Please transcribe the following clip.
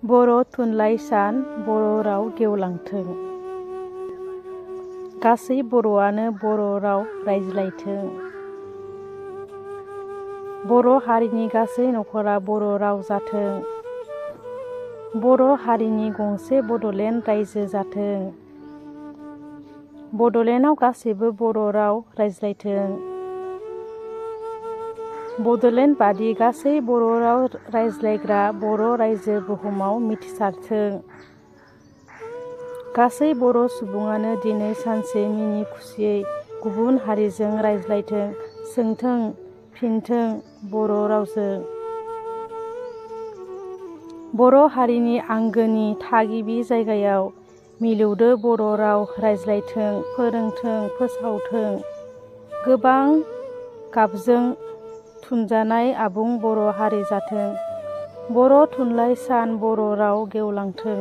बर' थुनलाइ सान बर' राव गेवलांथों। गासै बर'आनो बर' राव रायज्लायथों। बर' हारिनि गासै नखरा बर' राव जाथों। बर' हारिनि गंसे बड'लेण्ड रायजो जाथों। बड'लेण्डआव गासैबो बर' राव रायज्लायथों। बड'लेण्ड बादि गासै बर' राव रायज्लायग्रा बर' रायजो बुहुमाव मिथिसारथों। गासै बर' सुबुङानो दिनै सानसे मिनि खुसियै गुबुन हारिजों रायज्लायथों, सोंथों, फिनथों बर' रावजों। बर' हारिनि आंगोनि थागिबि जायगायाव मिलौदो बर' राव रायज्लायथों, फोरोंथों, फोसावथों। गोबां गाबजों थुनजानाय आबुं बर' हारि जाथों। बर' थुनलाइ सान बर' राव गेवलांथों।